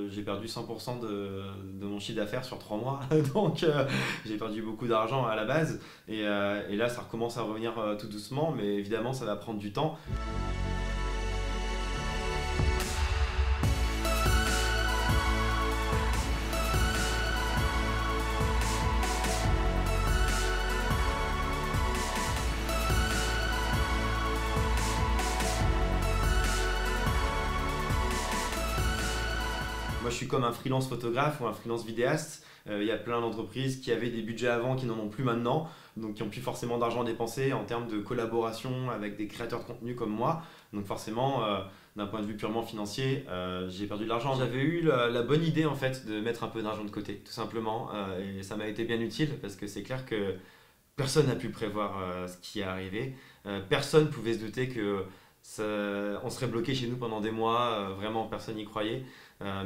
J'ai perdu 100% de mon chiffre d'affaires sur 3 mois, donc j'ai perdu beaucoup d'argent à la base et là ça recommence à revenir tout doucement, mais évidemment ça va prendre du temps. Moi, je suis comme un freelance photographe ou un freelance vidéaste. Il y a plein d'entreprises qui avaient des budgets avant qui n'en ont plus maintenant, donc qui n'ont plus forcément d'argent à dépenser en termes de collaboration avec des créateurs de contenu comme moi. Donc forcément, d'un point de vue purement financier, j'ai perdu de l'argent. J'avais eu la bonne idée en fait de mettre un peu d'argent de côté, tout simplement, et ça m'a été bien utile parce que c'est clair que personne n'a pu prévoir ce qui est arrivé. Personne ne pouvait se douter que on serait bloqué chez nous pendant des mois, vraiment personne n'y croyait.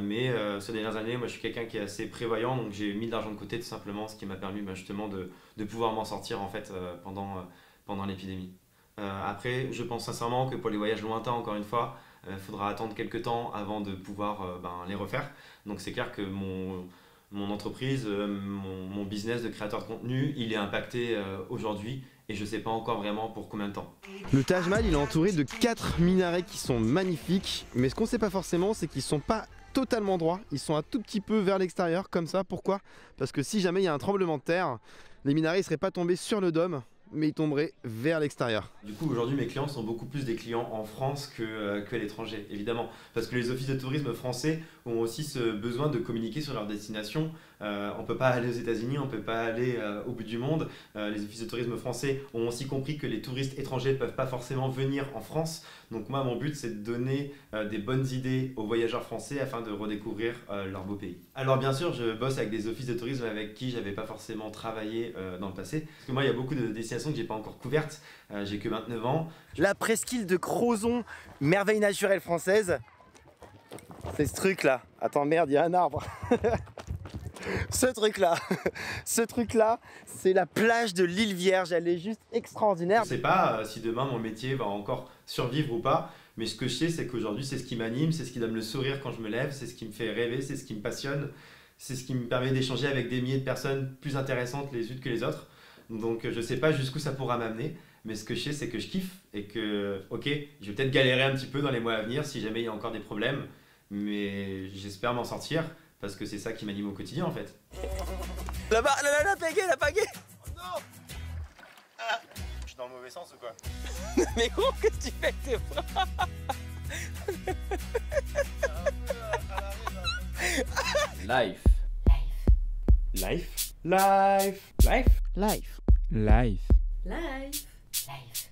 Mais ces dernières années, moi je suis quelqu'un qui est assez prévoyant, donc j'ai mis de l'argent de côté tout simplement, ce qui m'a permis justement de pouvoir m'en sortir en fait pendant l'épidémie. Après, je pense sincèrement que pour les voyages lointains, encore une fois, il faudra attendre quelques temps avant de pouvoir les refaire. Donc c'est clair que mon entreprise, mon business de créateur de contenu, il est impacté aujourd'hui et je ne sais pas encore vraiment pour combien de temps. Le Taj Mahal, il est entouré de 4 minarets qui sont magnifiques, mais ce qu'on ne sait pas forcément, c'est qu'ils ne sont pas totalement droits, ils sont un tout petit peu vers l'extérieur comme ça. Pourquoi? Parce que si jamais il y a un tremblement de terre, les minarets ne seraient pas tombés sur le dôme, mais ils tomberaient vers l'extérieur. Du coup, aujourd'hui, mes clients sont beaucoup plus des clients en France qu'à l'étranger, évidemment. Parce que les offices de tourisme français ont aussi ce besoin de communiquer sur leur destination. On ne peut pas aller aux États-Unis, on ne peut pas aller au bout du monde. Les offices de tourisme français ont aussi compris que les touristes étrangers ne peuvent pas forcément venir en France. Donc moi, mon but, c'est de donner des bonnes idées aux voyageurs français afin de redécouvrir leur beau pays. Alors bien sûr, je bosse avec des offices de tourisme avec qui je n'avais pas forcément travaillé dans le passé. Parce que moi, il y a beaucoup de destinations que j'ai pas encore couvertes. J'ai que 29 ans. La presqu'île de Crozon, merveille naturelle française. C'est ce truc là. Attends, merde, il y a un arbre. Ce truc là, c'est la plage de l'île Vierge. Elle est juste extraordinaire. Je sais pas si demain mon métier va encore survivre ou pas, mais ce que je sais, c'est qu'aujourd'hui, c'est ce qui m'anime, c'est ce qui donne le sourire quand je me lève, c'est ce qui me fait rêver, c'est ce qui me passionne, c'est ce qui me permet d'échanger avec des milliers de personnes plus intéressantes les unes que les autres. Donc je sais pas jusqu'où ça pourra m'amener, mais ce que je sais, c'est que je kiffe et que, ok, je vais peut-être galérer un petit peu dans les mois à venir si jamais il y a encore des problèmes, mais j'espère m'en sortir parce que c'est ça qui m'anime au quotidien en fait. Là-bas, la pagaie, la pagaie. Oh non. Ah. Je suis dans le mauvais sens ou quoi? Mais gros, qu'est-ce que tu fais avec tes bras? Life. Life. Life. Life. Life. Life. Life. Life.